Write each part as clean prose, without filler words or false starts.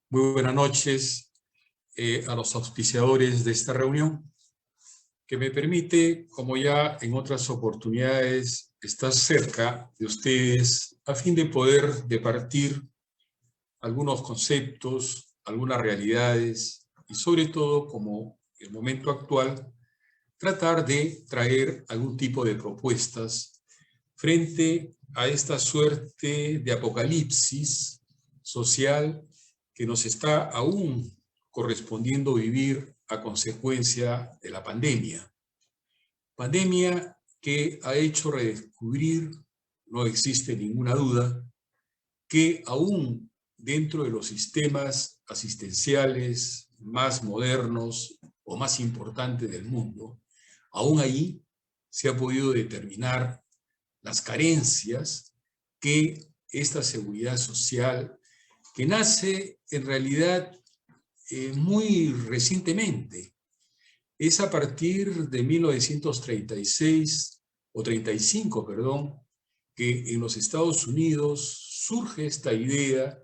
Muy buenas noches a los auspiciadores de esta reunión, que me permite, como ya en otras oportunidades, estar cerca de ustedes a fin de poder departir algunos conceptos, algunas realidades y sobre todo, como el momento actual, tratar de traer algún tipo de propuestas frente a esta suerte de apocalipsis social que nos está aún correspondiendo vivir a consecuencia de la pandemia. Pandemia que ha hecho redescubrir, no existe ninguna duda, que aún dentro de los sistemas asistenciales más modernos o más importantes del mundo, aún ahí se ha podido determinar las carencias que esta seguridad social, que nace en realidad muy recientemente, es a partir de 1936 o 35, perdón, que en los Estados Unidos surge esta idea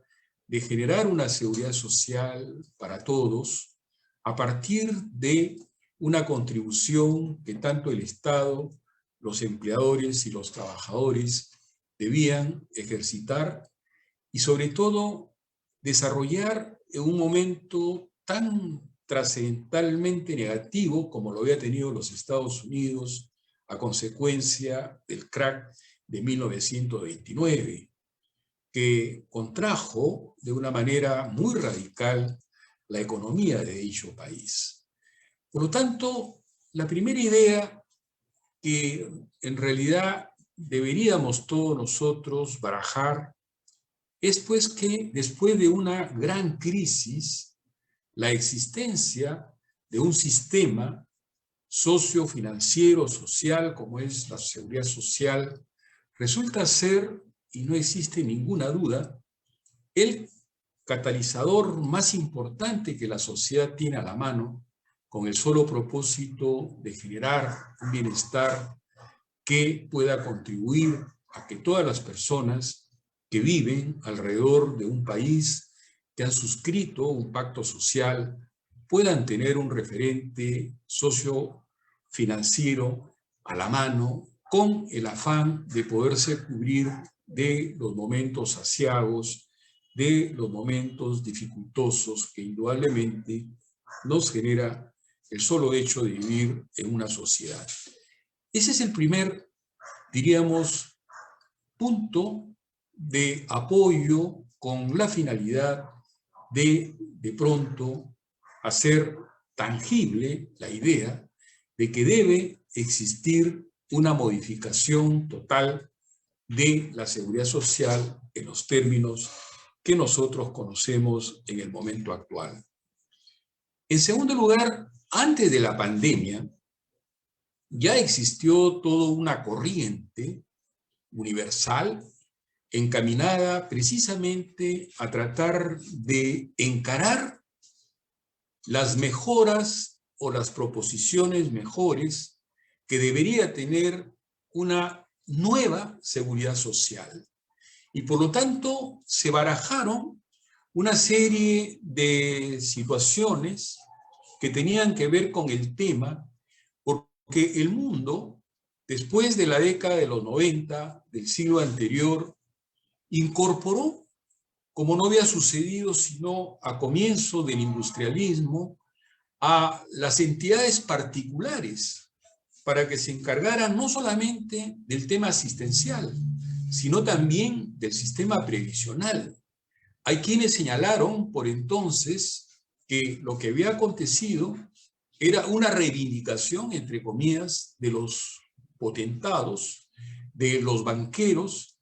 de generar una seguridad social para todos a partir de una contribución que tanto el Estado, los empleadores y los trabajadores debían ejercitar y sobre todo desarrollar en un momento tan trascendentalmente negativo como lo había tenido los Estados Unidos a consecuencia del crack de 1929, que contrajo de una manera muy radical la economía de dicho país. Por lo tanto, la primera idea que en realidad deberíamos todos nosotros barajar es pues que después de una gran crisis, la existencia de un sistema sociofinanciero, social, como es la seguridad social, resulta ser, y no existe ninguna duda, el catalizador más importante que la sociedad tiene a la mano, con el solo propósito de generar un bienestar que pueda contribuir a que todas las personas que viven alrededor de un país, que han suscrito un pacto social, puedan tener un referente sociofinanciero a la mano, con el afán de poderse cubrir de los momentos aciagos, de los momentos dificultosos que indudablemente nos genera el solo hecho de vivir en una sociedad. Ese es el primer, diríamos, punto de apoyo con la finalidad de pronto, hacer tangible la idea de que debe existir una modificación total de la seguridad social en los términos que nosotros conocemos en el momento actual. En segundo lugar, antes de la pandemia, ya existió toda una corriente universal encaminada precisamente a tratar de encarar las mejoras o las proposiciones mejores que debería tener una nueva seguridad social. Y por lo tanto se barajaron una serie de situaciones que tenían que ver con el tema, porque el mundo, después de la década de los 90 del siglo anterior, incorporó, como no había sucedido sino a comienzo del industrialismo, a las entidades particulares para que se encargaran no solamente del tema asistencial, sino también del sistema previsional. Hay quienes señalaron por entonces que lo que había acontecido era una reivindicación, entre comillas, de los potentados, de los banqueros,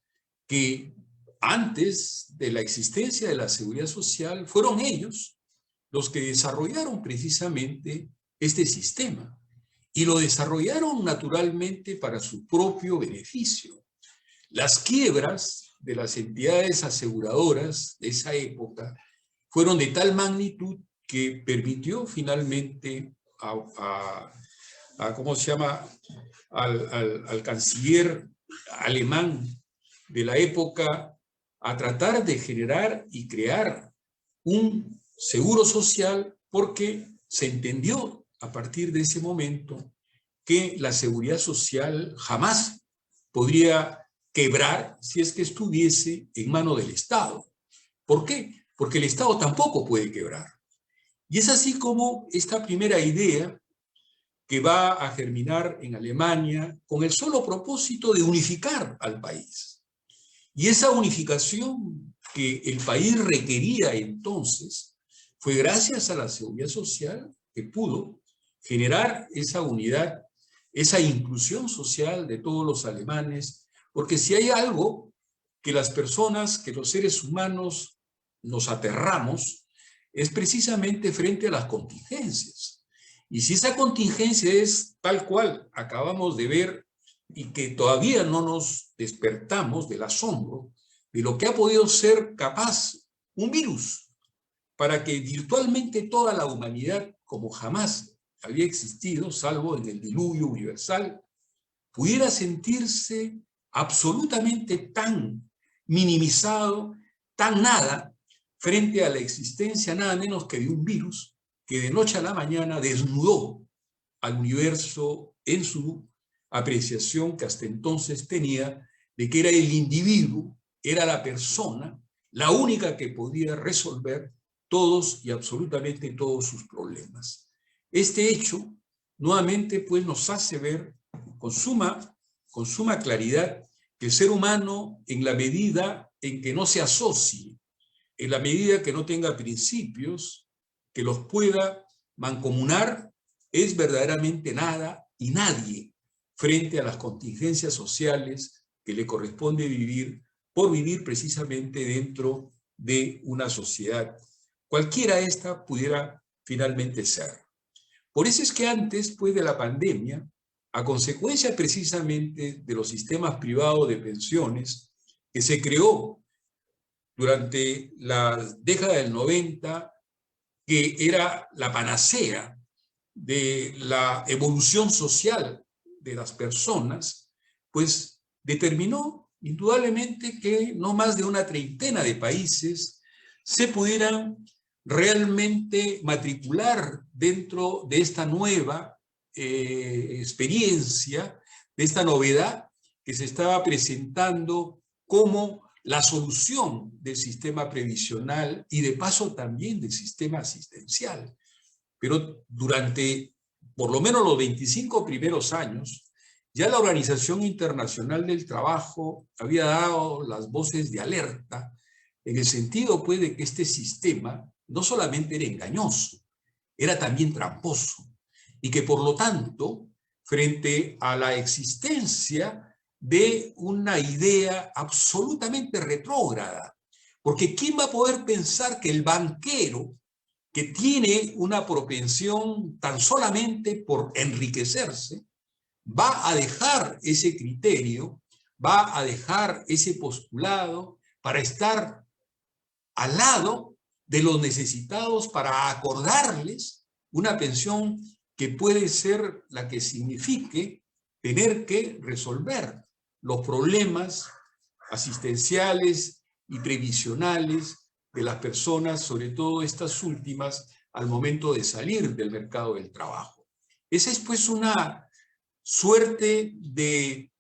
que antes de la existencia de la seguridad social fueron ellos los que desarrollaron precisamente este sistema. Y lo desarrollaron naturalmente para su propio beneficio. Las quiebras de las entidades aseguradoras de esa época fueron de tal magnitud que permitió finalmente ¿cómo se llama?, al canciller alemán de la época, a tratar de generar y crear un seguro social, porque se entendió a partir de ese momento que la seguridad social jamás podría quebrar si es que estuviese en manos del Estado. ¿Por qué? Porque el Estado tampoco puede quebrar. Y es así como esta primera idea que va a germinar en Alemania con el solo propósito de unificar al país. Y esa unificación que el país requería entonces fue gracias a la seguridad social que pudo generar esa unidad, esa inclusión social de todos los alemanes, porque si hay algo que las personas, que los seres humanos nos aterramos, es precisamente frente a las contingencias. Y si esa contingencia es tal cual acabamos de ver y que todavía no nos despertamos del asombro de lo que ha podido ser capaz un virus para que virtualmente toda la humanidad, como jamás había existido, salvo en el diluvio universal, pudiera sentirse absolutamente tan minimizado, tan nada, frente a la existencia nada menos que de un virus que de noche a la mañana desnudó al universo en su apreciación que hasta entonces tenía de que era el individuo, era la persona, la única que podía resolver todos y absolutamente todos sus problemas. Este hecho, nuevamente, pues nos hace ver con suma claridad que el ser humano, en la medida en que no se asocie, en la medida que no tenga principios que los pueda mancomunar, es verdaderamente nada y nadie frente a las contingencias sociales que le corresponde vivir por vivir precisamente dentro de una sociedad. Cualquiera esta pudiera finalmente ser. Por eso es que antes, pues, de la pandemia, a consecuencia precisamente de los sistemas privados de pensiones que se creó durante la década del 90, que era la panacea de la evolución social de las personas, pues determinó indudablemente que no más de una treintena de países se pudieran realmente matricular dentro de esta nueva experiencia, de esta novedad que se estaba presentando como la solución del sistema previsional y de paso también del sistema asistencial. Pero durante por lo menos los 25 primeros años, ya la Organización Internacional del Trabajo había dado las voces de alerta en el sentido, pues, de que este sistema no solamente era engañoso, era también tramposo, y que por lo tanto, frente a la existencia de una idea absolutamente retrógrada, porque ¿quién va a poder pensar que el banquero, que tiene una propensión tan solamente por enriquecerse, va a dejar ese criterio, va a dejar ese postulado para estar al lado de los necesitados, para acordarles una pensión que puede ser la que signifique tener que resolver los problemas asistenciales y previsionales de las personas, sobre todo estas últimas, al momento de salir del mercado del trabajo. Esa es, pues, una suerte de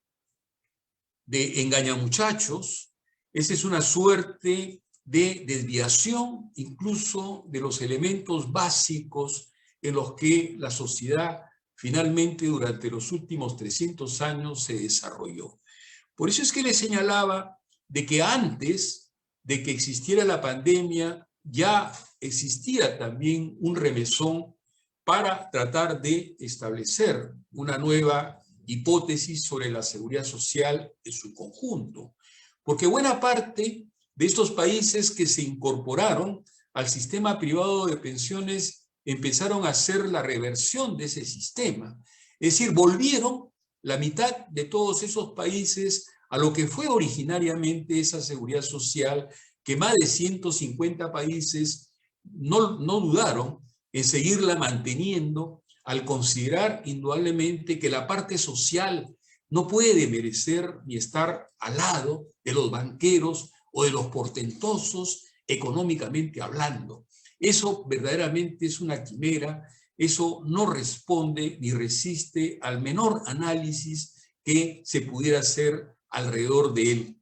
engañamuchachos, esa es una suerte de desviación incluso de los elementos básicos en los que la sociedad finalmente durante los últimos 300 años se desarrolló. Por eso es que le señalaba de que antes de que existiera la pandemia ya existía también un remesón para tratar de establecer una nueva hipótesis sobre la seguridad social en su conjunto. Porque buena parte de estos países que se incorporaron al sistema privado de pensiones empezaron a hacer la reversión de ese sistema. Es decir, volvieron la mitad de todos esos países a lo que fue originariamente esa seguridad social, que más de 150 países no dudaron en seguirla manteniendo al considerar indudablemente que la parte social no puede merecer ni estar al lado de los banqueros o de los portentosos económicamente hablando. Eso verdaderamente es una quimera, eso no responde ni resiste al menor análisis que se pudiera hacer alrededor de él.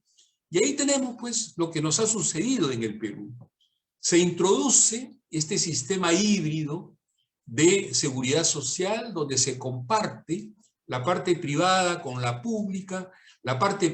Y ahí tenemos pues lo que nos ha sucedido en el Perú. Se introduce este sistema híbrido de seguridad social donde se comparte la parte privada con la pública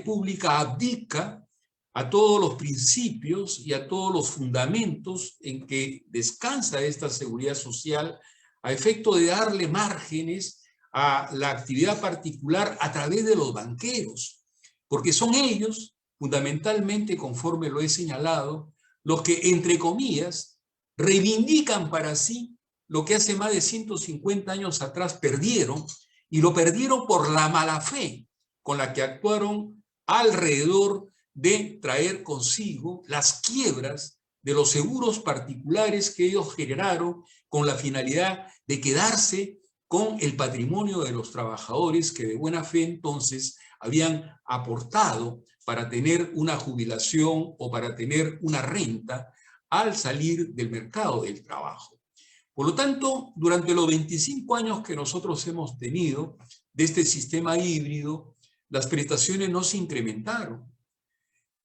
pública abdica a todos los principios y a todos los fundamentos en que descansa esta seguridad social a efecto de darle márgenes a la actividad particular a través de los banqueros, porque son ellos, fundamentalmente, conforme lo he señalado, los que, entre comillas, reivindican para sí lo que hace más de 150 años atrás perdieron, y lo perdieron por la mala fe con la que actuaron alrededor de traer consigo las quiebras de los seguros particulares que ellos generaron con la finalidad de quedarse con el patrimonio de los trabajadores que de buena fe entonces habían aportado para tener una jubilación o para tener una renta al salir del mercado del trabajo. Por lo tanto, durante los 25 años que nosotros hemos tenido de este sistema híbrido, las prestaciones no se incrementaron.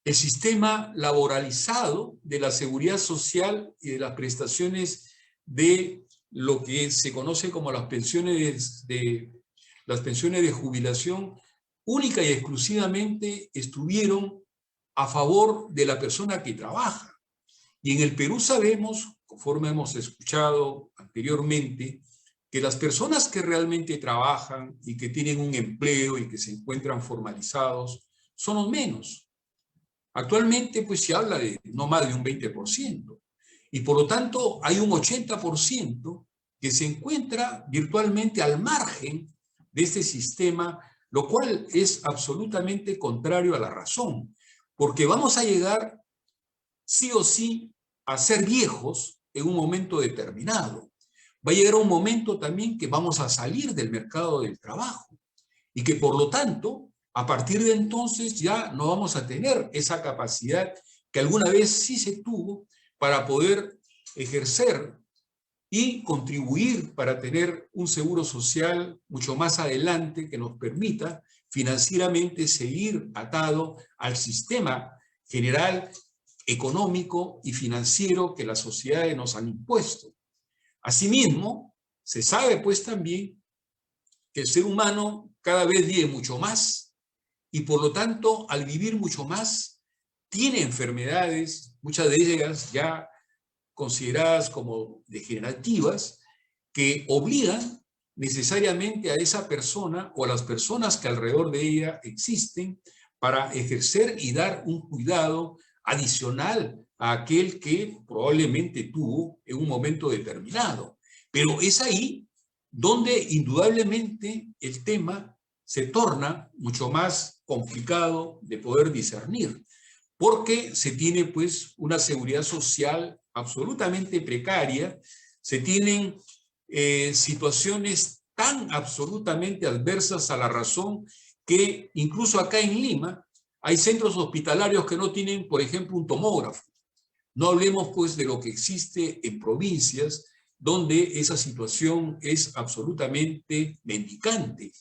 El sistema laboralizado de la seguridad social y de las prestaciones de lo que se conoce como las pensiones de jubilación, única y exclusivamente estuvieron a favor de la persona que trabaja. Y en el Perú sabemos, conforme hemos escuchado anteriormente, que las personas que realmente trabajan y que tienen un empleo y que se encuentran formalizados son los menos. Actualmente pues se habla de no más de un 20%. Y por lo tanto hay un 80% que se encuentra virtualmente al margen de este sistema, lo cual es absolutamente contrario a la razón, porque vamos a llegar sí o sí a ser viejos en un momento determinado. Va a llegar un momento también que vamos a salir del mercado del trabajo y que por lo tanto, a partir de entonces ya no vamos a tener esa capacidad que alguna vez sí se tuvo para poder ejercer y contribuir para tener un seguro social mucho más adelante que nos permita financieramente seguir atado al sistema general económico y financiero que las sociedades nos han impuesto. Asimismo, se sabe pues también que el ser humano cada vez vive mucho más y por lo tanto al vivir mucho más tiene enfermedades, muchas de ellas ya consideradas como degenerativas, que obligan necesariamente a esa persona o a las personas que alrededor de ella existen para ejercer y dar un cuidado adicional a aquel que probablemente tuvo en un momento determinado. Pero es ahí donde indudablemente el tema se torna mucho más complicado de poder discernir, porque se tiene pues una seguridad social absolutamente precaria, se tienen situaciones tan absolutamente adversas a la razón que incluso acá en Lima hay centros hospitalarios que no tienen, por ejemplo, un tomógrafo. No hablemos pues de lo que existe en provincias donde esa situación es absolutamente mendicante.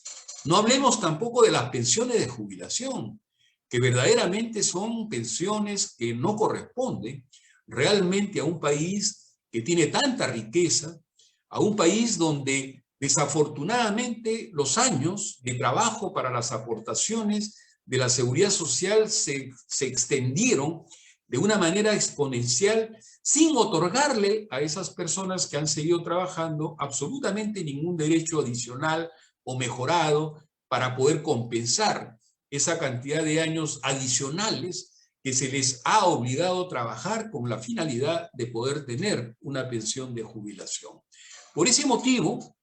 No hablemos tampoco de las pensiones de jubilación, que verdaderamente son pensiones que no corresponden realmente a un país que tiene tanta riqueza, a un país donde desafortunadamente los años de trabajo para las aportaciones de la seguridad social se extendieron de una manera exponencial sin otorgarle a esas personas que han seguido trabajando absolutamente ningún derecho adicional o mejorado para poder compensar esa cantidad de años adicionales que se les ha obligado a trabajar con la finalidad de poder tener una pensión de jubilación. Por ese motivo,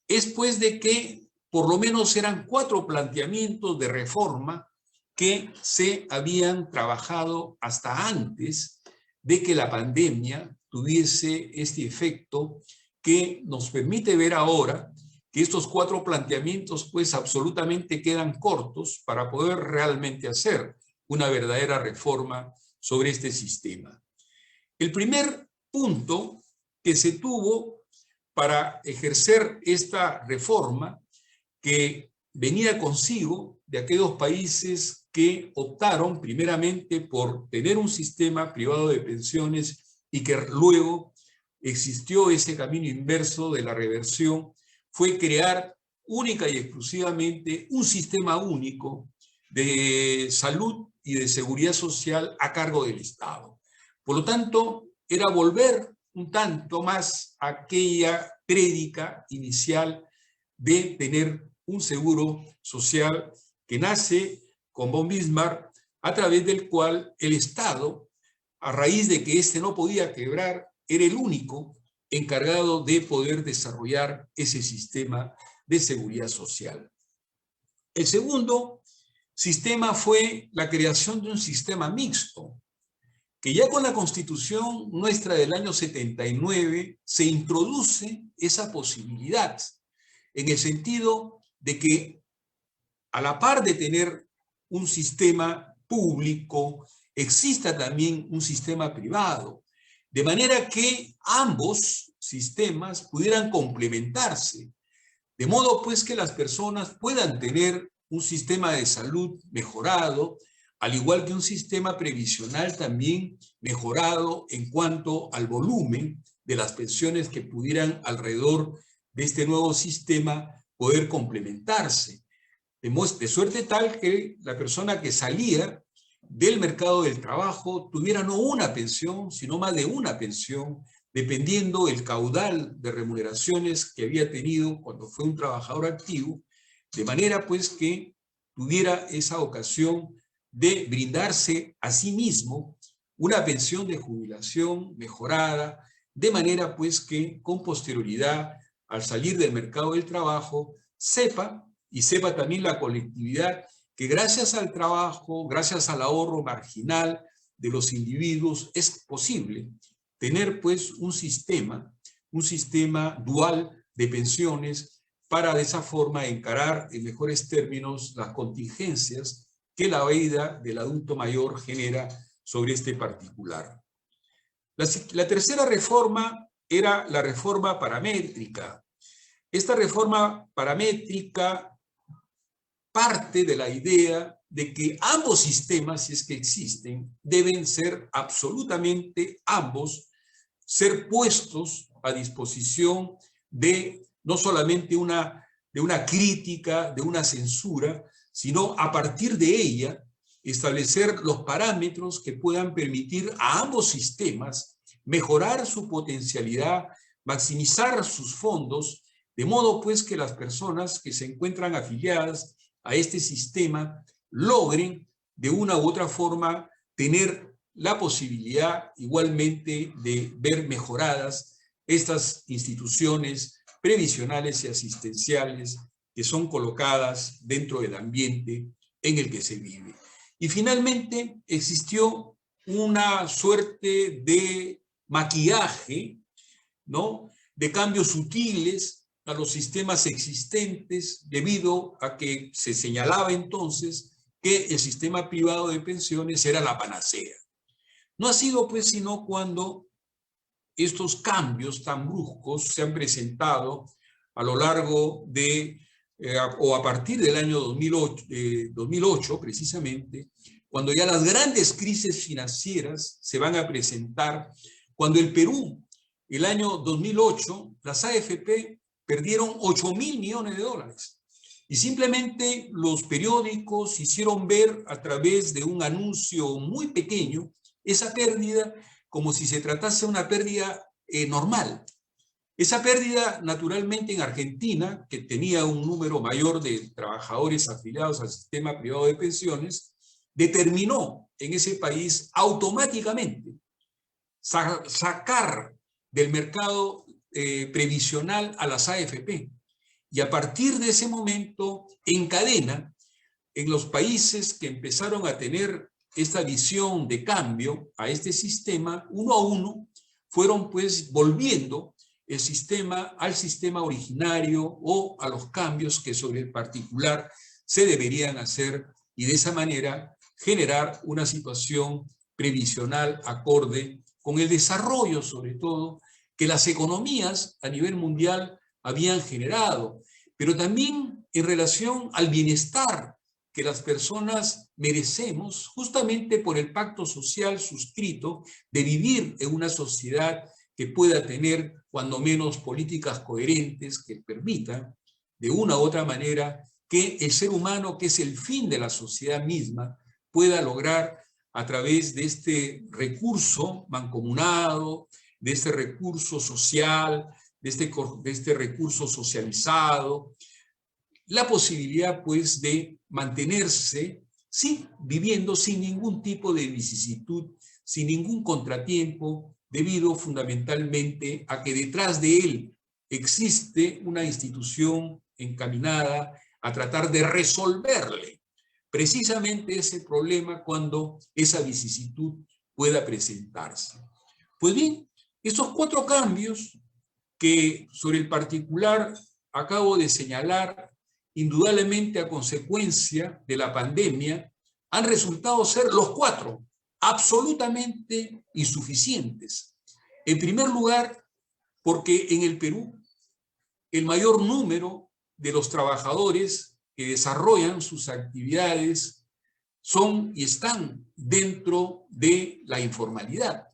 es pues de que por lo menos eran 4 planteamientos de reforma que se habían trabajado hasta antes de que la pandemia tuviese este efecto que nos permite ver ahora que estos 4 planteamientos pues absolutamente quedan cortos para poder realmente hacer una verdadera reforma sobre este sistema. El primer punto que se tuvo para ejercer esta reforma, que venía consigo de aquellos países que optaron primeramente por tener un sistema privado de pensiones y que luego existió ese camino inverso de la reversión, fue crear única y exclusivamente un sistema único de salud y de seguridad social a cargo del Estado. Por lo tanto, era volver un tanto más a aquella prédica inicial de tener un seguro social que nace con von Bismarck, a través del cual el Estado, a raíz de que éste no podía quebrar, era el único encargado de poder desarrollar ese sistema de seguridad social. El segundo sistema fue la creación de un sistema mixto, que ya con la Constitución nuestra del año 79 se introduce esa posibilidad, en el sentido de que a la par de tener un sistema público, exista también un sistema privado, de manera que ambos sistemas pudieran complementarse, de modo pues que las personas puedan tener un sistema de salud mejorado, al igual que un sistema previsional también mejorado en cuanto al volumen de las pensiones que pudieran alrededor de este nuevo sistema poder complementarse. De suerte tal que la persona que salía del mercado del trabajo tuviera no una pensión, sino más de una pensión, dependiendo el caudal de remuneraciones que había tenido cuando fue un trabajador activo, de manera pues que tuviera esa ocasión de brindarse a sí mismo una pensión de jubilación mejorada, de manera pues que con posterioridad, al salir del mercado del trabajo, sepa también la colectividad que gracias al trabajo, gracias al ahorro marginal de los individuos, es posible tener pues un sistema dual de pensiones para de esa forma encarar en mejores términos las contingencias que la vida del adulto mayor genera sobre este particular. La tercera reforma era la reforma paramétrica. Esta reforma paramétrica parte de la idea de que ambos sistemas, si es que existen, deben ser absolutamente ambos, ser puestos a disposición de no solamente de una crítica, de una censura, sino a partir de ella establecer los parámetros que puedan permitir a ambos sistemas mejorar su potencialidad, maximizar sus fondos, de modo pues que las personas que se encuentran afiliadas a este sistema logren de una u otra forma tener la posibilidad igualmente de ver mejoradas estas instituciones previsionales y asistenciales que son colocadas dentro del ambiente en el que se vive. Y finalmente existió una suerte de maquillaje, ¿no?, de cambios sutiles a los sistemas existentes, debido a que se señalaba entonces que el sistema privado de pensiones era la panacea. No ha sido pues sino cuando estos cambios tan bruscos se han presentado a lo largo de, o a partir del año 2008 precisamente, cuando ya las grandes crisis financieras se van a presentar, cuando el Perú, el año 2008, las AFP perdieron 8.000 millones de dólares. Y simplemente los periódicos hicieron ver a través de un anuncio muy pequeño esa pérdida como si se tratase de una pérdida normal. Esa pérdida, naturalmente, en Argentina, que tenía un número mayor de trabajadores afiliados al sistema privado de pensiones, determinó en ese país automáticamente sacar del mercado previsional a las AFP. Y a partir de ese momento, en cadena, en los países que empezaron a tener esta visión de cambio a este sistema, uno a uno, fueron pues volviendo el sistema al sistema originario o a los cambios que sobre el particular se deberían hacer, y de esa manera generar una situación previsional acorde con el desarrollo, sobre todo, que las economías a nivel mundial habían generado, pero también en relación al bienestar que las personas merecemos justamente por el pacto social suscrito de vivir en una sociedad que pueda tener cuando menos políticas coherentes que permitan de una u otra manera que el ser humano, que es el fin de la sociedad misma, pueda lograr a través de este recurso mancomunado, de este recurso social, de este recurso socializado, la posibilidad pues de mantenerse, sí, viviendo sin ningún tipo de vicisitud, sin ningún contratiempo, debido fundamentalmente a que detrás de él existe una institución encaminada a tratar de resolverle precisamente ese problema cuando esa vicisitud pueda presentarse. Pues bien, estos 4 cambios que sobre el particular acabo de señalar, indudablemente a consecuencia de la pandemia, han resultado ser los 4 absolutamente insuficientes. En primer lugar, porque en el Perú el mayor número de los trabajadores que desarrollan sus actividades son y están dentro de la informalidad.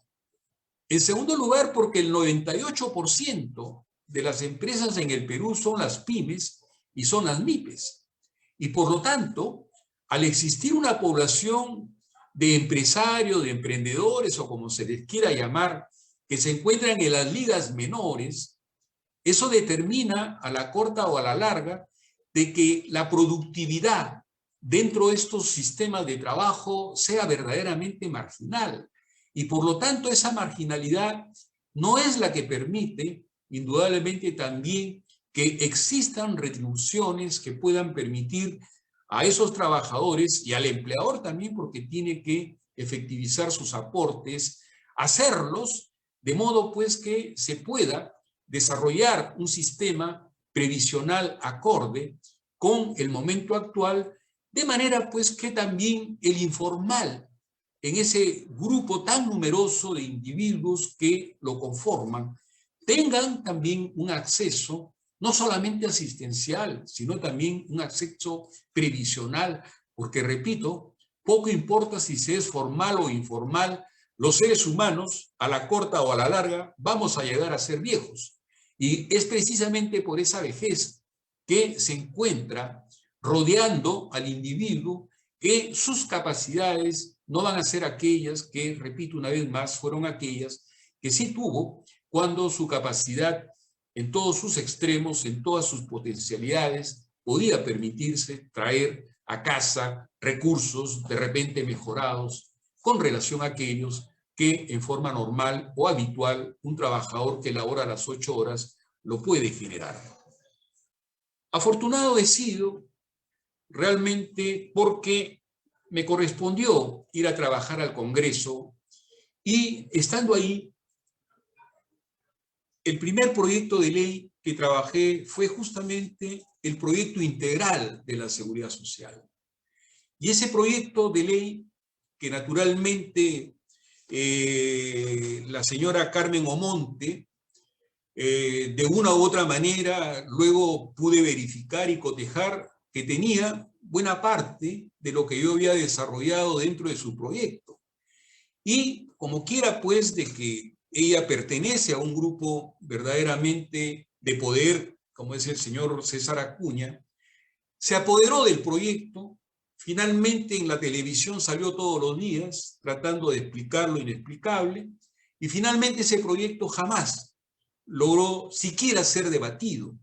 En segundo lugar, porque el 98% de las empresas en el Perú son las pymes y son las MIPES. Y por lo tanto, al existir una población de empresarios, de emprendedores o como se les quiera llamar, que se encuentran en las ligas menores, eso determina a la corta o a la larga de que la productividad dentro de estos sistemas de trabajo sea verdaderamente marginal. Y por lo tanto esa marginalidad no es la que permite, indudablemente también, que existan retribuciones que puedan permitir a esos trabajadores y al empleador también, porque tiene que efectivizar sus aportes, hacerlos de modo pues que se pueda desarrollar un sistema previsional acorde con el momento actual, de manera pues que también el informal, en ese grupo tan numeroso de individuos que lo conforman, tengan también un acceso no solamente asistencial, sino también un acceso previsional, porque repito, poco importa si se es formal o informal, los seres humanos, a la corta o a la larga, vamos a llegar a ser viejos. Y es precisamente por esa vejez que se encuentra rodeando al individuo que sus capacidades no van a ser aquellas que, repito una vez más, fueron aquellas que sí tuvo cuando su capacidad en todos sus extremos, en todas sus potencialidades, podía permitirse traer a casa recursos de repente mejorados con relación a aquellos que en forma normal o habitual un trabajador que labora las 8 horas lo puede generar. Afortunado he sido realmente porque me correspondió ir a trabajar al Congreso y estando ahí, el primer proyecto de ley que trabajé fue justamente el proyecto integral de la seguridad social. Y ese proyecto de ley, que naturalmente la señora Carmen Omonte, de una u otra manera, luego pude verificar y cotejar que tenía buena parte de lo que yo había desarrollado dentro de su proyecto. Y como quiera, pues, de que ella pertenece a un grupo verdaderamente de poder, como es el señor César Acuña, se apoderó del proyecto, finalmente en la televisión salió todos los días tratando de explicar lo inexplicable, y finalmente ese proyecto jamás logró siquiera ser debatido,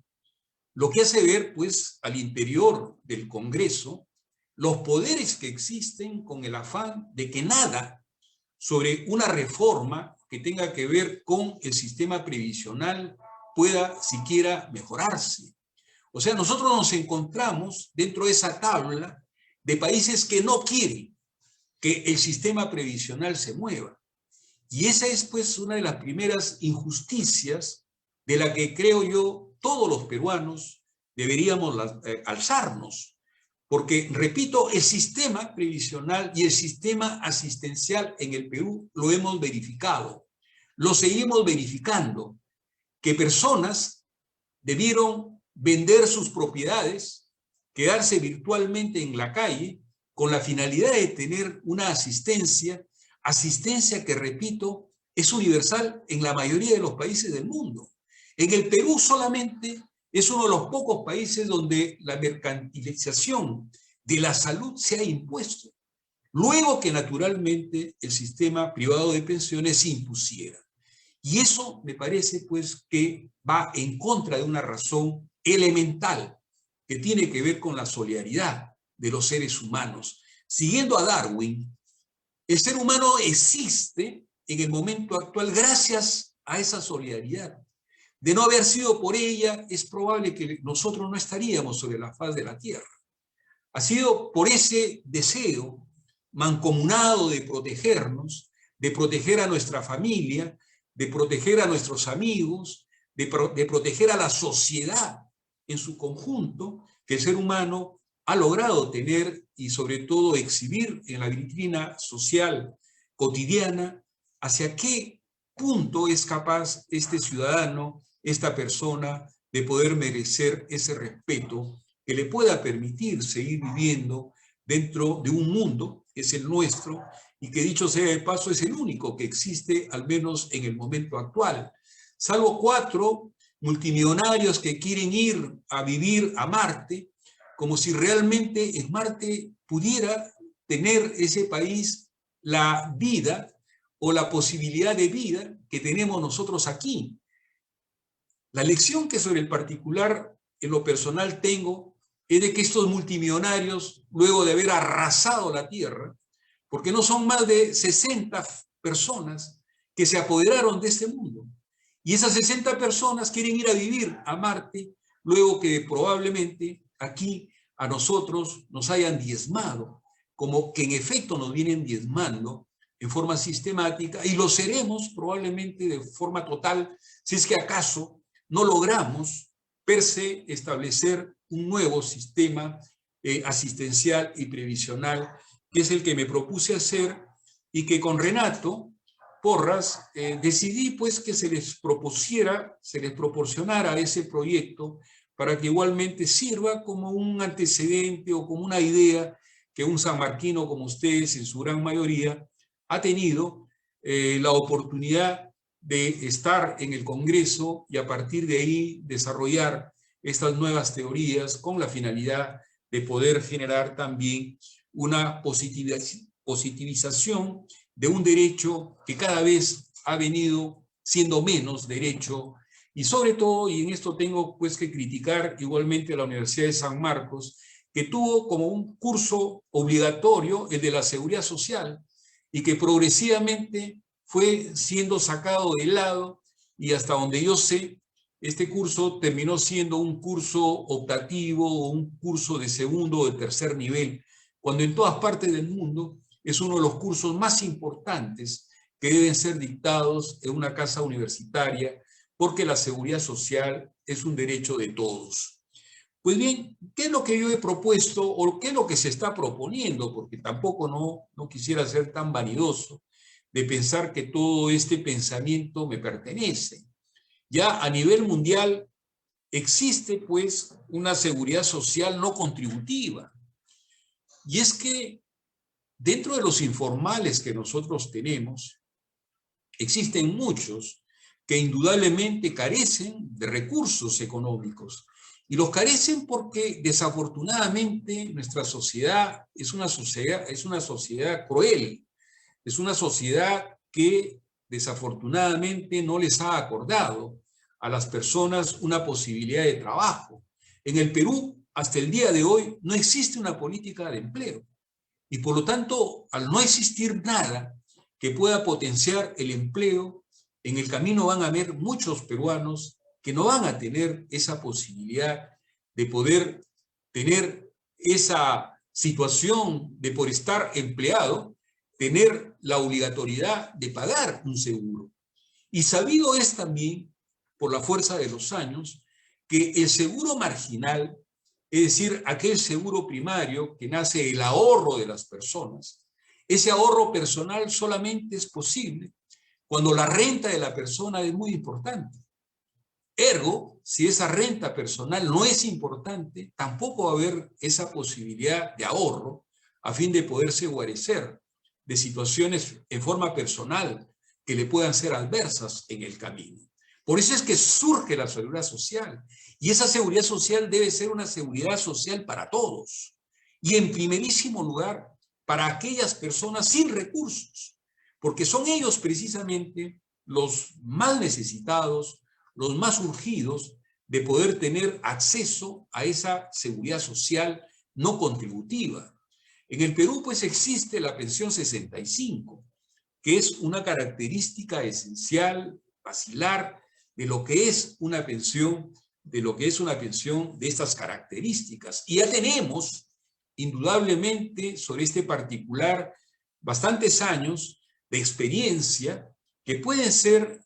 lo que hace ver, pues, al interior del Congreso, los poderes que existen con el afán de que nada sobre una reforma que tenga que ver con el sistema previsional pueda siquiera mejorarse. O sea, nosotros nos encontramos dentro de esa tabla de países que no quieren que el sistema previsional se mueva. Y esa es, pues, una de las primeras injusticias de la que creo yo todos los peruanos deberíamos alzarnos, Porque, repito, el sistema previsional y el sistema asistencial en el Perú lo hemos verificado, lo seguimos verificando, que personas debieron vender sus propiedades, quedarse virtualmente en la calle, con la finalidad de tener una asistencia que, repito, es universal en la mayoría de los países del mundo. En el Perú solamente es uno de los pocos países donde la mercantilización de la salud se ha impuesto, luego que naturalmente el sistema privado de pensiones se impusiera. Y eso me parece pues que va en contra de una razón elemental que tiene que ver con la solidaridad de los seres humanos. Siguiendo a Darwin, el ser humano existe en el momento actual gracias a esa solidaridad. De no haber sido por ella, es probable que nosotros no estaríamos sobre la faz de la Tierra. Ha sido por ese deseo mancomunado de protegernos, de proteger a nuestra familia, de proteger a nuestros amigos, de proteger a la sociedad en su conjunto, que el ser humano ha logrado tener y sobre todo exhibir en la vitrina social cotidiana hacia qué punto es capaz este ciudadano, esta persona, de poder merecer ese respeto que le pueda permitir seguir viviendo dentro de un mundo que es el nuestro y que, dicho sea de paso, es el único que existe, al menos en el momento actual. Salvo 4 multimillonarios que quieren ir a vivir a Marte, como si realmente en Marte pudiera tener ese país la vida o la posibilidad de vida que tenemos nosotros aquí. La lección que sobre el particular, en lo personal, tengo es de que estos multimillonarios, luego de haber arrasado la Tierra, porque no son más de 60 personas que se apoderaron de este mundo, y esas 60 personas quieren ir a vivir a Marte, luego que probablemente aquí a nosotros nos hayan diezmado, como que en efecto nos vienen diezmando en forma sistemática, y lo seremos probablemente de forma total, si es que acaso no logramos per se establecer un nuevo sistema asistencial y previsional, que es el que me propuse hacer y que con Renato Porras decidí pues que se les proporcionara ese proyecto para que igualmente sirva como un antecedente o como una idea que un sanmarquino como ustedes en su gran mayoría ha tenido la oportunidad de estar en el Congreso y a partir de ahí desarrollar estas nuevas teorías con la finalidad de poder generar también una positivización de un derecho que cada vez ha venido siendo menos derecho, y sobre todo, y en esto tengo pues que criticar igualmente a la Universidad de San Marcos, que tuvo como un curso obligatorio el de la seguridad social y que progresivamente fue siendo sacado de lado, y hasta donde yo sé, este curso terminó siendo un curso optativo o un curso de segundo o de tercer nivel, cuando en todas partes del mundo es uno de los cursos más importantes que deben ser dictados en una casa universitaria, porque la seguridad social es un derecho de todos. Pues bien, ¿qué es lo que yo he propuesto o qué es lo que se está proponiendo? Porque tampoco no quisiera ser tan vanidoso de pensar que todo este pensamiento me pertenece. Ya a nivel mundial existe pues una seguridad social no contributiva. Y es que dentro de los informales que nosotros tenemos, existen muchos que indudablemente carecen de recursos económicos. Y los carecen porque desafortunadamente nuestra sociedad es una sociedad cruel, es una sociedad que desafortunadamente no les ha acordado a las personas una posibilidad de trabajo. En el Perú, hasta el día de hoy, no existe una política de empleo. Y por lo tanto, al no existir nada que pueda potenciar el empleo, en el camino van a haber muchos peruanos que no van a tener esa posibilidad de poder tener esa situación de, por estar empleado, tener la obligatoriedad de pagar un seguro. Y sabido es también, por la fuerza de los años, que el seguro marginal es decir, aquel seguro primario que nace del ahorro de las personas. Ese ahorro personal solamente es posible cuando la renta de la persona es muy importante. Ergo, si esa renta personal no es importante, tampoco va a haber esa posibilidad de ahorro a fin de poderse guarecer de situaciones en forma personal que le puedan ser adversas en el camino. Por eso es que surge la seguridad social. Y esa seguridad social debe ser una seguridad social para todos. Y en primerísimo lugar, para aquellas personas sin recursos, porque son ellos precisamente los más necesitados, los más urgidos de poder tener acceso a esa seguridad social no contributiva. En el Perú, pues, existe la pensión 65, que es una característica esencial, basilar, de lo que es una pensión, de estas características. Y ya tenemos, indudablemente, sobre este particular, bastantes años de experiencia que pueden ser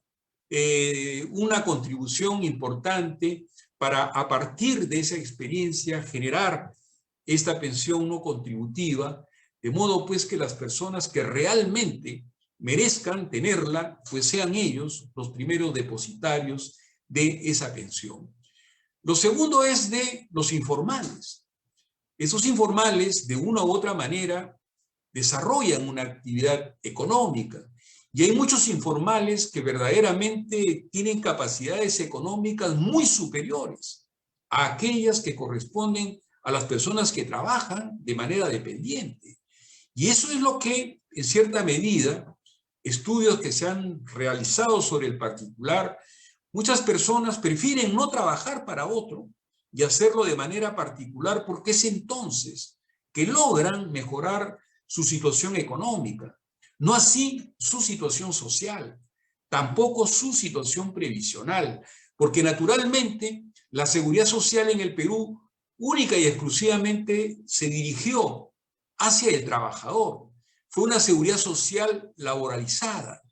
una contribución importante para, a partir de esa experiencia, generar esta pensión no contributiva, de modo pues que las personas que realmente merezcan tenerla, pues sean ellos los primeros depositarios de esa pensión. Lo segundo es de los informales. Esos informales, de una u otra manera, desarrollan una actividad económica. Y hay muchos informales que verdaderamente tienen capacidades económicas muy superiores a aquellas que corresponden a las personas que trabajan de manera dependiente. Y eso es lo que, en cierta medida, estudios que se han realizado sobre el particular, muchas personas prefieren no trabajar para otro y hacerlo de manera particular porque es entonces que logran mejorar su situación económica. No así su situación social, tampoco su situación previsional, porque naturalmente la seguridad social en el Perú única y exclusivamente se dirigió hacia el trabajador. Fue una seguridad social laboralizada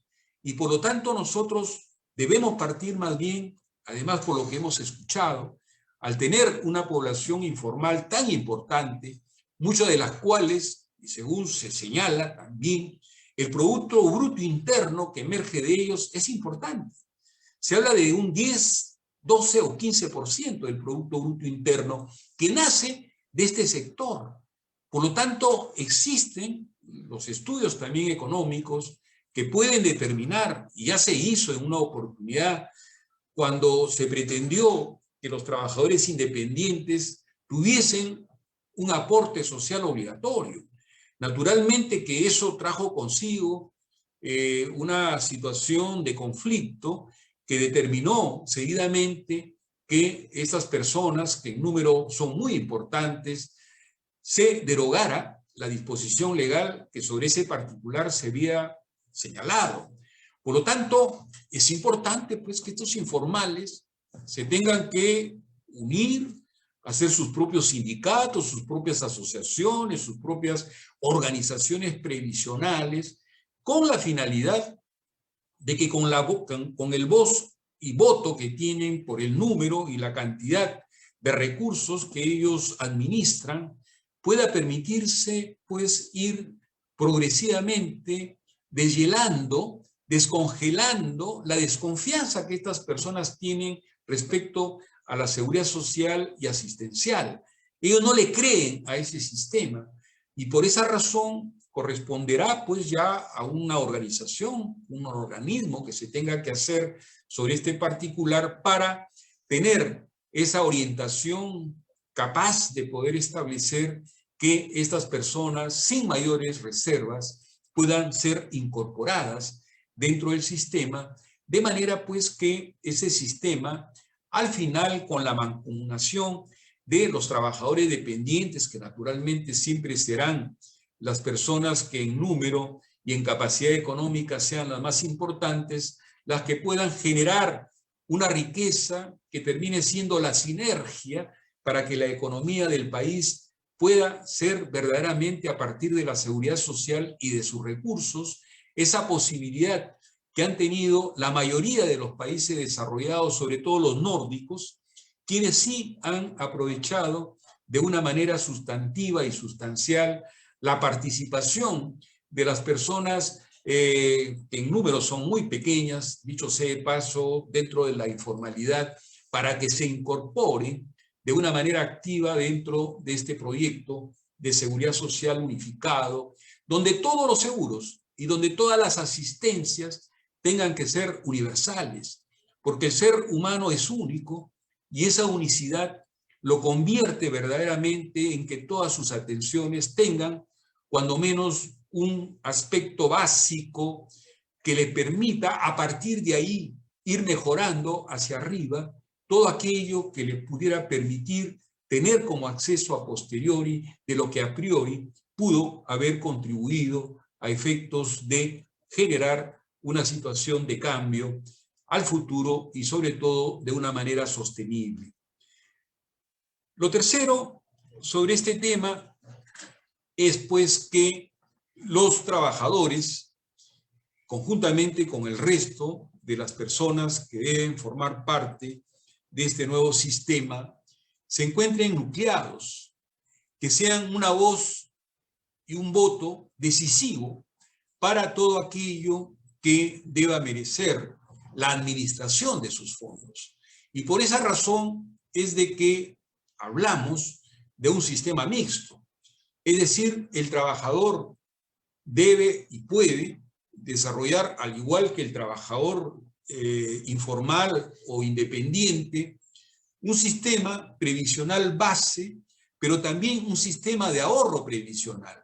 y por lo tanto nosotros debemos partir más bien, además por lo que hemos escuchado, al tener una población informal tan importante, muchas de las cuales, y según se señala también, el Producto Bruto Interno que emerge de ellos es importante. Se habla de un 10, 12 o 15% del Producto Bruto Interno que nace de este sector. Por lo tanto, existen los estudios también económicos que pueden determinar, y ya se hizo en una oportunidad cuando se pretendió que los trabajadores independientes tuviesen un aporte social obligatorio. Naturalmente que eso trajo consigo una situación de conflicto que determinó seguidamente que estas personas, que en número son muy importantes, se derogara la disposición legal que sobre ese particular se había señalado. Por lo tanto, es importante pues, que estos informales se tengan que unir, hacer sus propios sindicatos, sus propias asociaciones, sus propias organizaciones previsionales, con la finalidad de que con el voz y voto que tienen por el número y la cantidad de recursos que ellos administran, pueda permitirse pues ir progresivamente deshielando, descongelando la desconfianza que estas personas tienen respecto a la seguridad social y asistencial. Ellos no le creen a ese sistema y por esa razón corresponderá pues ya a una organización, un organismo que se tenga que hacer sobre este particular para tener esa orientación capaz de poder establecer que estas personas sin mayores reservas puedan ser incorporadas dentro del sistema, de manera pues que ese sistema, al final, con la mancomunación de los trabajadores dependientes, que naturalmente siempre serán las personas que en número y en capacidad económica sean las más importantes, las que puedan generar una riqueza que termine siendo la sinergia para que la economía del país pueda ser verdaderamente a partir de la seguridad social y de sus recursos, esa posibilidad que han tenido la mayoría de los países desarrollados, sobre todo los nórdicos, quienes sí han aprovechado de una manera sustantiva y sustancial la participación de las personas que en números son muy pequeñas, dicho sea de paso, dentro de la informalidad, para que se incorporen de una manera activa dentro de este proyecto de seguridad social unificado, donde todos los seguros y donde todas las asistencias tengan que ser universales, porque el ser humano es único y esa unicidad lo convierte verdaderamente en que todas sus atenciones tengan, cuando menos, un aspecto básico que le permita a partir de ahí ir mejorando hacia arriba todo aquello que le pudiera permitir tener como acceso a posteriori de lo que a priori pudo haber contribuido a efectos de generar una situación de cambio al futuro y sobre todo de una manera sostenible. Lo tercero sobre este tema es pues que los trabajadores, conjuntamente con el resto de las personas que deben formar parte de este nuevo sistema, se encuentren nucleados, que sean una voz y un voto decisivo para todo aquello que deba merecer la administración de sus fondos. Y por esa razón es de que hablamos de un sistema mixto, es decir, el trabajador debe y puede desarrollar, al igual que el trabajador informal o independiente, un sistema previsional base, pero también un sistema de ahorro previsional.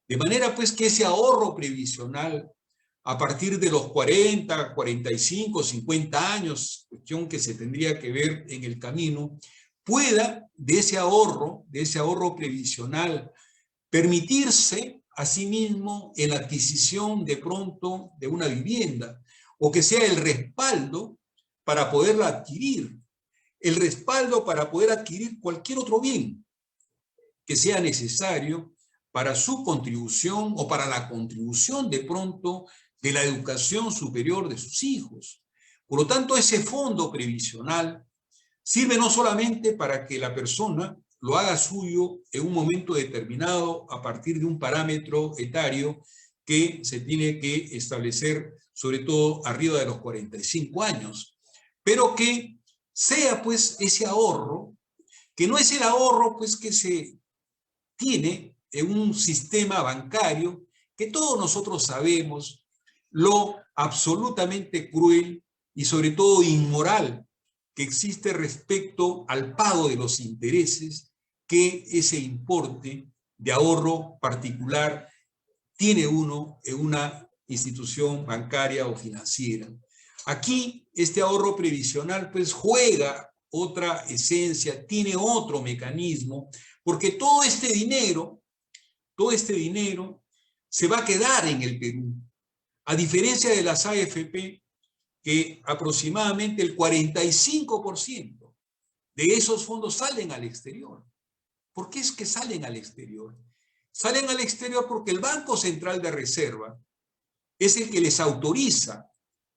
De manera pues que ese ahorro previsional, a partir de los 40, 45, 50 años, cuestión que se tendría que ver en el camino, pueda de ese ahorro previsional, permitirse asimismo en la adquisición de pronto de una vivienda, o que sea el respaldo para poderla adquirir, el respaldo para poder adquirir cualquier otro bien que sea necesario para su contribución o para la contribución de pronto de la educación superior de sus hijos. Por lo tanto, ese fondo previsional sirve no solamente para que la persona lo haga suyo en un momento determinado a partir de un parámetro etario que se tiene que establecer, sobre todo arriba de los 45 años, pero que sea pues ese ahorro, que no es el ahorro pues que se tiene en un sistema bancario que todos nosotros sabemos lo absolutamente cruel y sobre todo inmoral que existe respecto al pago de los intereses que ese importe de ahorro particular tiene uno en una institución bancaria o financiera. Aquí este ahorro previsional pues juega otra esencia, tiene otro mecanismo, porque todo este dinero se va a quedar en el Perú, a diferencia de las AFP, que aproximadamente el 45% de esos fondos salen al exterior. ¿Por qué es que salen al exterior? Salen al exterior porque el Banco Central de Reserva es el que les autoriza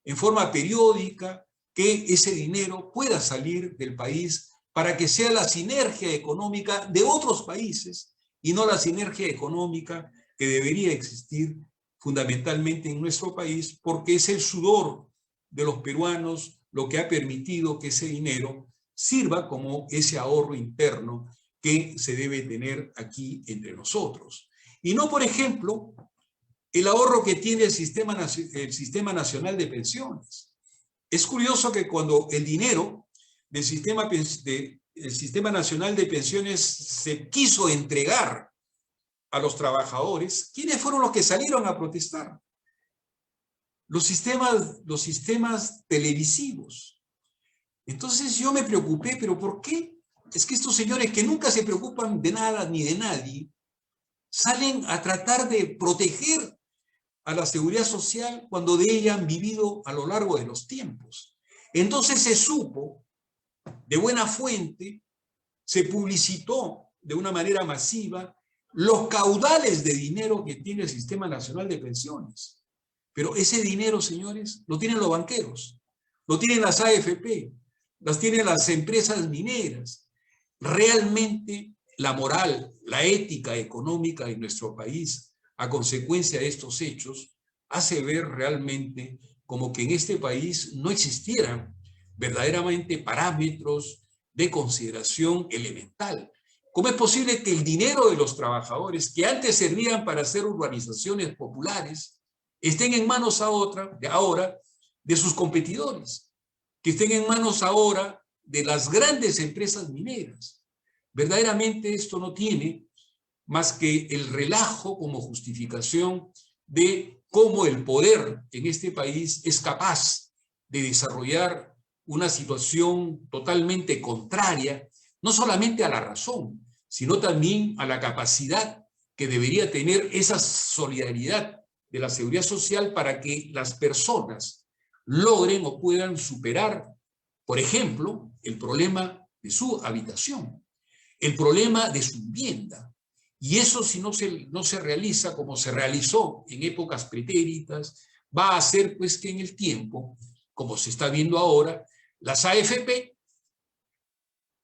en forma periódica que ese dinero pueda salir del país para que sea la sinergia económica de otros países y no la sinergia económica que debería existir fundamentalmente en nuestro país, porque es el sudor de los peruanos lo que ha permitido que ese dinero sirva como ese ahorro interno que se debe tener aquí entre nosotros. Y no, por ejemplo, el ahorro que tiene el Sistema Nacional de Pensiones. Es curioso que cuando el dinero del Sistema Nacional de Pensiones se quiso entregar a los trabajadores, ¿quiénes fueron los que salieron a protestar? Los sistemas televisivos. Entonces yo me preocupé, ¿pero por qué? Es que estos señores que nunca se preocupan de nada ni de nadie, salen a tratar de proteger a la seguridad social cuando de ella han vivido a lo largo de los tiempos. Entonces se supo de buena fuente, se publicitó de una manera masiva los caudales de dinero que tiene el Sistema Nacional de Pensiones. Pero ese dinero, señores, lo tienen los banqueros, lo tienen las AFP, las tienen las empresas mineras. Realmente la moral, la ética económica en nuestro país a consecuencia de estos hechos hace ver realmente como que en este país no existieran verdaderamente parámetros de consideración elemental. ¿Cómo es posible que el dinero de los trabajadores que antes servían para hacer urbanizaciones populares estén en manos ahora de sus competidores, que estén en manos ahora de las grandes empresas mineras? Verdaderamente esto no tiene más que el relajo como justificación de cómo el poder en este país es capaz de desarrollar una situación totalmente contraria, no solamente a la razón, sino también a la capacidad que debería tener esa solidaridad de la seguridad social para que las personas logren o puedan superar, por ejemplo, el problema de su habitación, el problema de su vivienda. Y eso, si no se realiza como se realizó en épocas pretéritas, va a hacer pues que en el tiempo, como se está viendo ahora, las AFP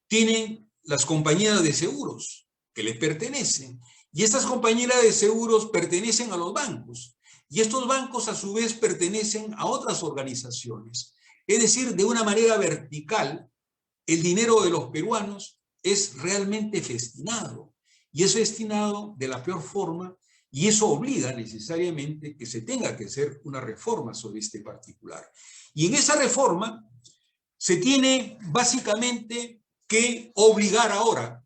tienen las compañías de seguros que les pertenecen, y estas compañías de seguros pertenecen a los bancos, y estos bancos a su vez pertenecen a otras organizaciones. Es decir, de una manera vertical, el dinero de los peruanos es realmente festinado, y es destinado de la peor forma, y eso obliga necesariamente que se tenga que hacer una reforma sobre este particular. Y en esa reforma se tiene básicamente que obligar ahora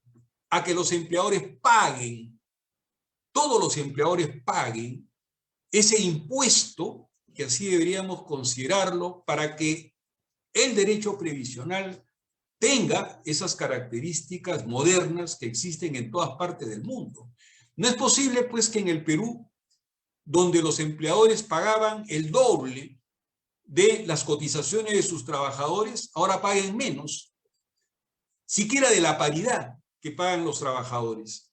a que los empleadores paguen, todos los empleadores paguen ese impuesto, que así deberíamos considerarlo, para que el derecho previsional tenga esas características modernas que existen en todas partes del mundo. No es posible, pues, que en el Perú, donde los empleadores pagaban el doble de las cotizaciones de sus trabajadores, ahora paguen menos, siquiera de la paridad que pagan los trabajadores.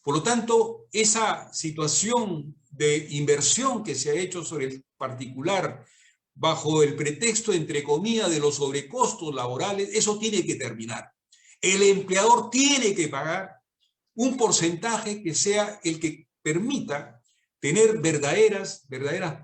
Por lo tanto, esa situación de inversión que se ha hecho sobre el particular bajo el pretexto, entre comillas, de los sobrecostos laborales, eso tiene que terminar. El empleador tiene que pagar un porcentaje que sea el que permita tener verdaderas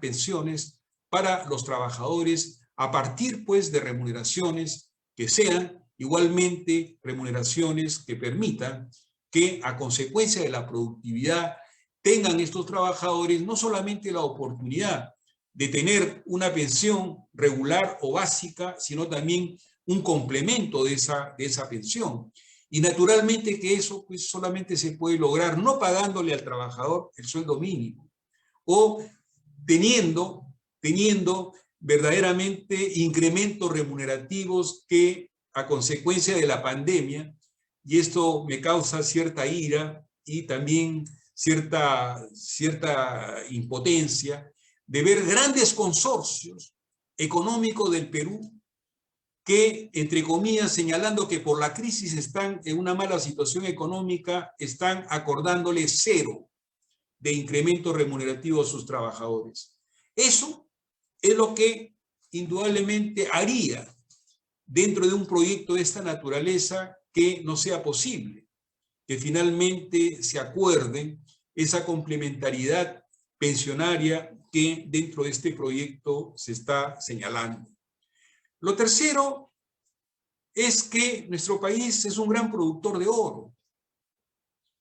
pensiones para los trabajadores a partir, pues, de remuneraciones que sean igualmente remuneraciones que permitan que, a consecuencia de la productividad, tengan estos trabajadores no solamente la oportunidad de tener una pensión regular o básica, sino también un complemento de esa pensión. Y naturalmente que eso pues solamente se puede lograr no pagándole al trabajador el sueldo mínimo o teniendo verdaderamente incrementos remunerativos que, a consecuencia de la pandemia, y esto me causa cierta ira y también cierta impotencia, de ver grandes consorcios económicos del Perú que, entre comillas, señalando que por la crisis están en una mala situación económica, están acordándole cero de incremento remunerativo a sus trabajadores. Eso es lo que indudablemente haría dentro de un proyecto de esta naturaleza que no sea posible, que finalmente se acuerde esa complementariedad pensionaria que dentro de este proyecto se está señalando. Lo tercero es que nuestro país es un gran productor de oro.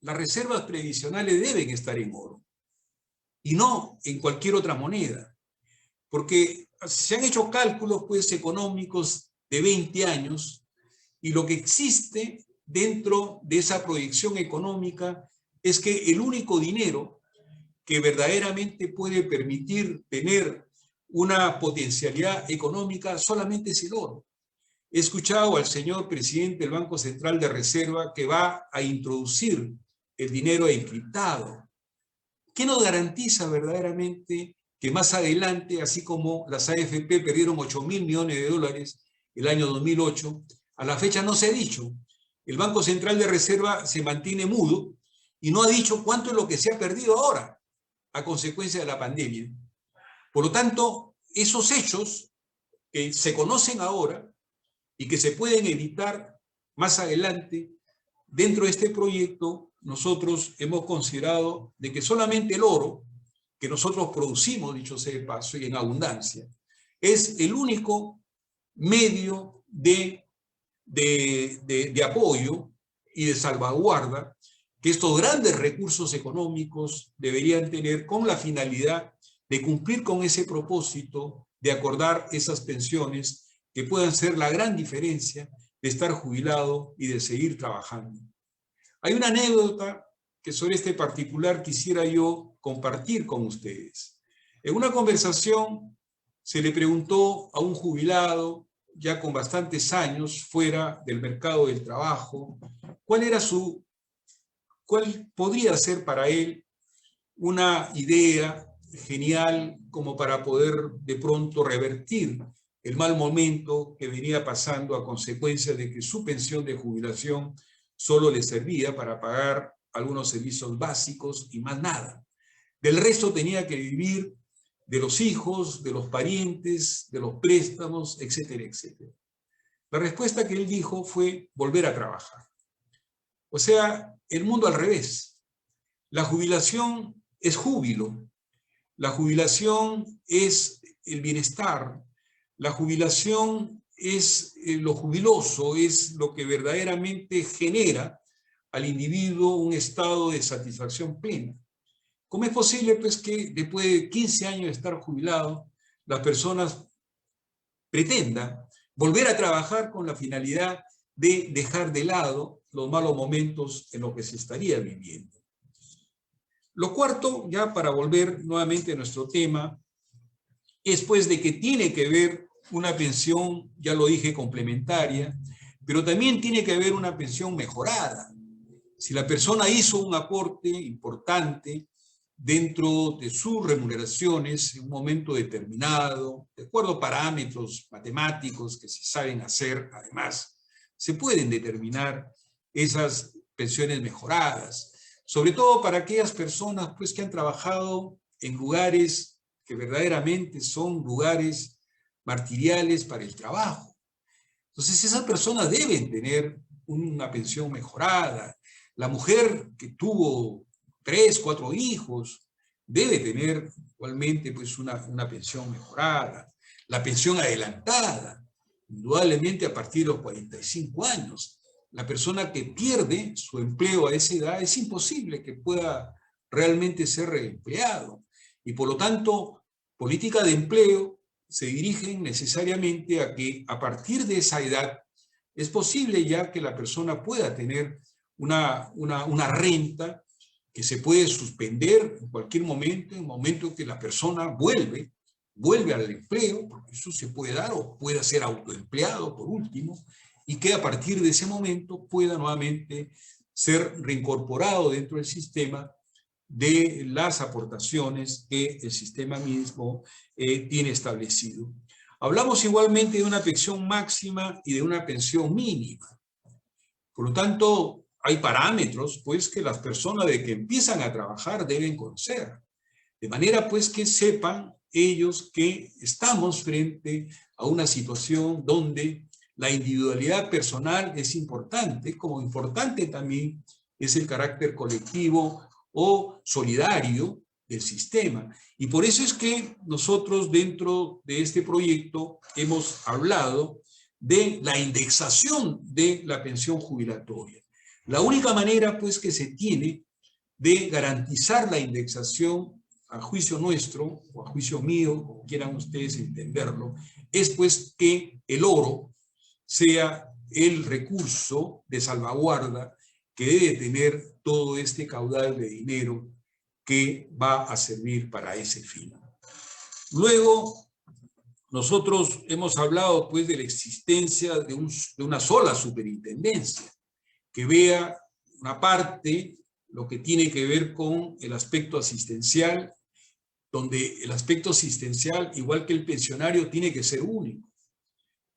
Las reservas previsionales deben estar en oro y no en cualquier otra moneda, porque se han hecho cálculos pues económicos de 20 años y lo que existe dentro de esa proyección económica es que el único dinero que verdaderamente puede permitir tener una potencialidad económica solamente es el oro. He escuchado al señor presidente del Banco Central de Reserva que va a introducir el dinero encriptado. ¿Qué nos garantiza verdaderamente que más adelante, así como las AFP perdieron 8.000 millones de dólares el año 2008, a la fecha no se ha dicho? El Banco Central de Reserva se mantiene mudo y no ha dicho cuánto es lo que se ha perdido ahora a consecuencia de la pandemia. Por lo tanto, esos hechos que se conocen ahora y que se pueden evitar más adelante, dentro de este proyecto nosotros hemos considerado de que solamente el oro que nosotros producimos, dicho sea de paso, y en abundancia, es el único medio de apoyo y de salvaguarda que estos grandes recursos económicos deberían tener con la finalidad de cumplir con ese propósito de acordar esas pensiones que puedan ser la gran diferencia de estar jubilado y de seguir trabajando. Hay una anécdota que sobre este particular quisiera yo compartir con ustedes. En una conversación se le preguntó a un jubilado ya con bastantes años fuera del mercado del trabajo, cuál podría ser para él una idea genial como para poder de pronto revertir el mal momento que venía pasando a consecuencia de que su pensión de jubilación solo le servía para pagar algunos servicios básicos y más nada. Del resto tenía que vivir de los hijos, de los parientes, de los préstamos, etcétera, etcétera. La respuesta que él dijo fue volver a trabajar. O sea, el mundo al revés. La jubilación es júbilo, la jubilación es el bienestar, la jubilación es lo jubiloso, es lo que verdaderamente genera al individuo un estado de satisfacción plena. ¿Cómo es posible pues, que después de 15 años de estar jubilado, las personas pretendan volver a trabajar con la finalidad de dejar de lado los malos momentos en los que se estaría viviendo? Lo cuarto, ya para volver nuevamente a nuestro tema, es pues de que tiene que haber una pensión, ya lo dije, complementaria, pero también tiene que haber una pensión mejorada. Si la persona hizo un aporte importante dentro de sus remuneraciones en un momento determinado, de acuerdo a parámetros matemáticos que se saben hacer, además, se pueden determinar esas pensiones mejoradas, sobre todo para aquellas personas pues, que han trabajado en lugares que verdaderamente son lugares martiriales para el trabajo. Entonces esas personas deben tener una pensión mejorada. La mujer que tuvo 3, 4 hijos debe tener igualmente pues, una pensión mejorada. La pensión adelantada, indudablemente a partir de los 45 años. La persona que pierde su empleo a esa edad es imposible que pueda realmente ser reempleado. Y por lo tanto, política de empleo se dirigen necesariamente a que a partir de esa edad es posible ya que la persona pueda tener una renta que se puede suspender en cualquier momento, en el momento que la persona vuelve al empleo, porque eso se puede dar, o pueda ser autoempleado por último, y que a partir de ese momento pueda nuevamente ser reincorporado dentro del sistema de las aportaciones que el sistema mismo tiene establecido. Hablamos igualmente de una pensión máxima y de una pensión mínima. Por lo tanto, hay parámetros pues, que las personas de que empiezan a trabajar deben conocer. De manera pues que sepan ellos que estamos frente a una situación donde la individualidad personal es importante, como importante también es el carácter colectivo o solidario del sistema. Y por eso es que nosotros dentro de este proyecto hemos hablado de la indexación de la pensión jubilatoria. La única manera pues que se tiene de garantizar la indexación a juicio nuestro o a juicio mío, como quieran ustedes entenderlo, es pues que el oro sea el recurso de salvaguarda que debe tener todo este caudal de dinero que va a servir para ese fin. Luego, nosotros hemos hablado pues de la existencia de una sola superintendencia que vea una parte, lo que tiene que ver con el aspecto asistencial, donde el aspecto asistencial, igual que el pensionario, tiene que ser único.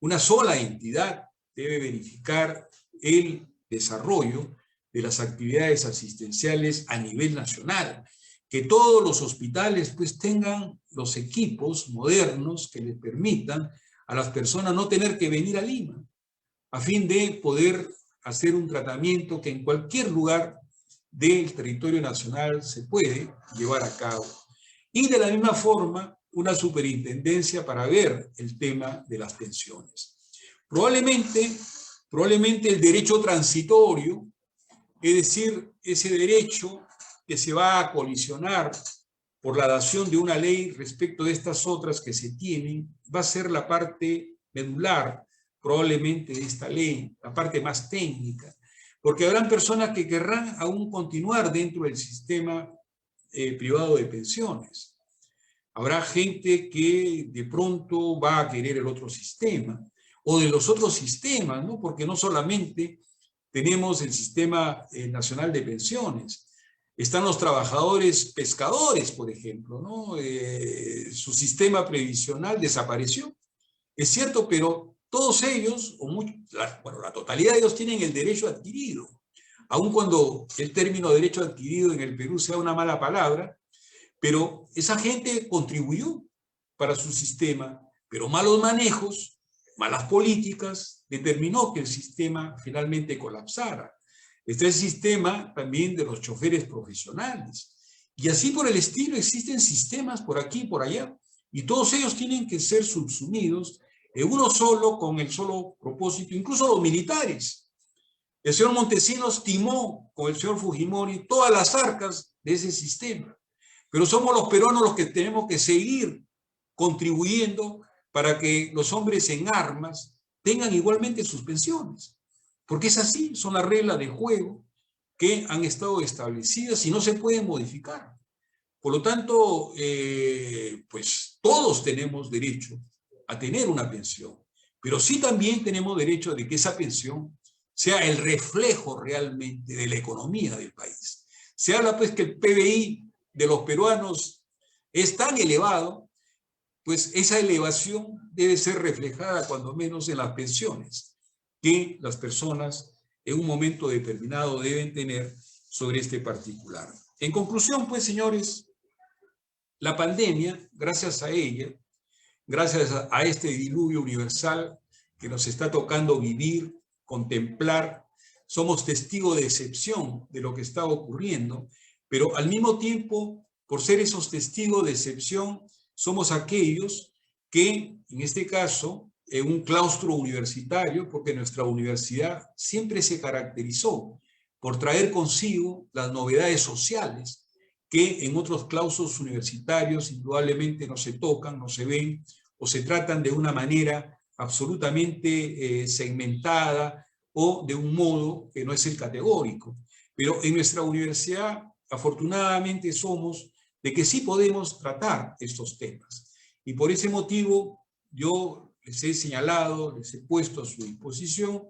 Una sola entidad debe verificar el desarrollo de las actividades asistenciales a nivel nacional, que todos los hospitales pues tengan los equipos modernos que les permitan a las personas no tener que venir a Lima, a fin de poder hacer un tratamiento que en cualquier lugar del territorio nacional se puede llevar a cabo. Y de la misma forma, una superintendencia para ver el tema de las pensiones. Probablemente el derecho transitorio, es decir, ese derecho que se va a colisionar por la dación de una ley respecto de estas otras que se tienen, va a ser la parte medular probablemente de esta ley, la parte más técnica, porque habrán personas que querrán aún continuar dentro del sistema privado de pensiones. Habrá gente que de pronto va a querer el otro sistema, o de los otros sistemas, ¿no? Porque no solamente tenemos el sistema nacional de pensiones, están los trabajadores pescadores, por ejemplo, ¿no? Su sistema previsional desapareció, es cierto, pero todos ellos, la totalidad de ellos tienen el derecho adquirido, aun cuando el término derecho adquirido en el Perú sea una mala palabra, pero esa gente contribuyó para su sistema, pero malos manejos, malas políticas, determinó que el sistema finalmente colapsara. Está el sistema también de los choferes profesionales. Y así por el estilo existen sistemas por aquí y por allá, y todos ellos tienen que ser subsumidos en uno solo, con el solo propósito, incluso los militares. El señor Montesinos timó con el señor Fujimori todas las arcas de ese sistema. Pero somos los peruanos los que tenemos que seguir contribuyendo para que los hombres en armas tengan igualmente sus pensiones. Porque es así, son las reglas de juego que han estado establecidas y no se pueden modificar. Por lo tanto, pues todos tenemos derecho a tener una pensión, pero sí también tenemos derecho de que esa pensión sea el reflejo realmente de la economía del país. Se habla pues que el PBI de los peruanos es tan elevado, pues esa elevación debe ser reflejada cuando menos en las pensiones que las personas en un momento determinado deben tener sobre este particular. En conclusión, pues, señores, la pandemia, gracias a ella, gracias a este diluvio universal que nos está tocando vivir, contemplar, somos testigos de excepción de lo que está ocurriendo, pero al mismo tiempo, por ser esos testigos de excepción, somos aquellos que, en este caso, en un claustro universitario, porque nuestra universidad siempre se caracterizó por traer consigo las novedades sociales que en otros claustros universitarios indudablemente no se tocan, no se ven, o se tratan de una manera absolutamente segmentada o de un modo que no es el categórico. Pero en nuestra universidad, afortunadamente, somos de que sí podemos tratar estos temas. Y por ese motivo, yo les he señalado, les he puesto a su disposición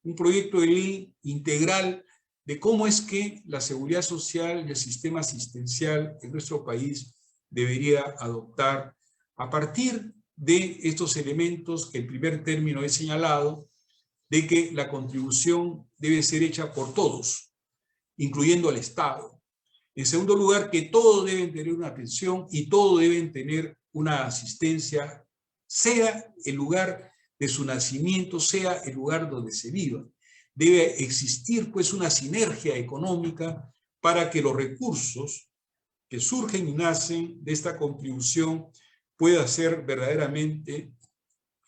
un proyecto de ley integral de cómo es que la seguridad social y el sistema asistencial en nuestro país debería adoptar a partir de estos elementos que en primer término he señalado, de que la contribución debe ser hecha por todos, incluyendo al Estado. En segundo lugar, que todos deben tener una pensión y todos deben tener una asistencia, sea el lugar de su nacimiento, sea el lugar donde se viva. Debe existir pues una sinergia económica para que los recursos que surgen y nacen de esta contribución pueda ser verdaderamente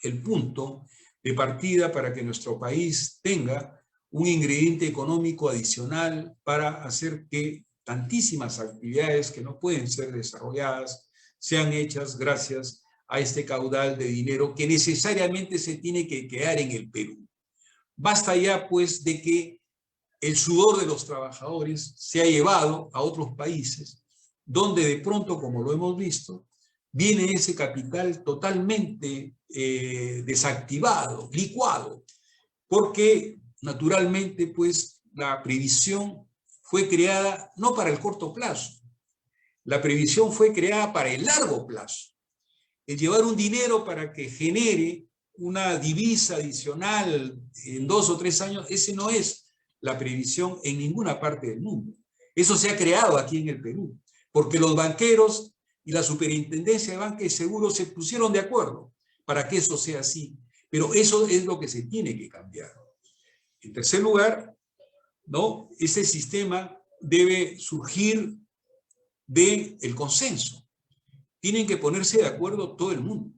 el punto de partida para que nuestro país tenga un ingrediente económico adicional para hacer que tantísimas actividades que no pueden ser desarrolladas sean hechas gracias a este caudal de dinero que necesariamente se tiene que quedar en el Perú. Basta ya pues de que el sudor de los trabajadores se ha llevado a otros países donde de pronto, como lo hemos visto, viene ese capital totalmente desactivado, licuado, porque naturalmente pues la previsión fue creada no para el corto plazo, la previsión fue creada para el largo plazo. El llevar un dinero para que genere una divisa adicional en 2 o 3 años, ese no es la previsión en ninguna parte del mundo. Eso se ha creado aquí en el Perú, porque los banqueros y la Superintendencia de Banca y Seguros se pusieron de acuerdo para que eso sea así. Pero eso es lo que se tiene que cambiar. En tercer lugar, ¿no? Ese sistema debe surgir del consenso. Tienen que ponerse de acuerdo todo el mundo,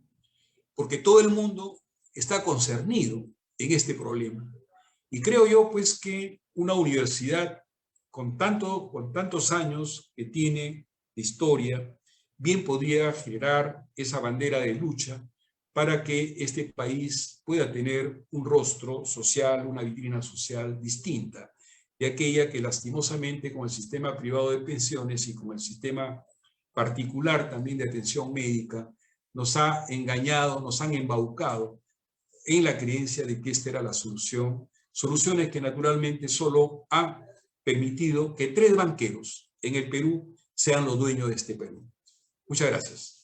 porque todo el mundo está concernido en este problema. Y creo yo, pues, que una universidad con tantos años que tiene de historia, bien podría generar esa bandera de lucha para que este país pueda tener un rostro social, una vitrina social distinta de aquella que lastimosamente con el sistema privado de pensiones y con el sistema particular también de atención médica nos ha engañado, nos han embaucado en la creencia de que esta era la solución, soluciones que naturalmente solo han permitido que 3 banqueros en el Perú sean los dueños de este Perú. Muchas gracias.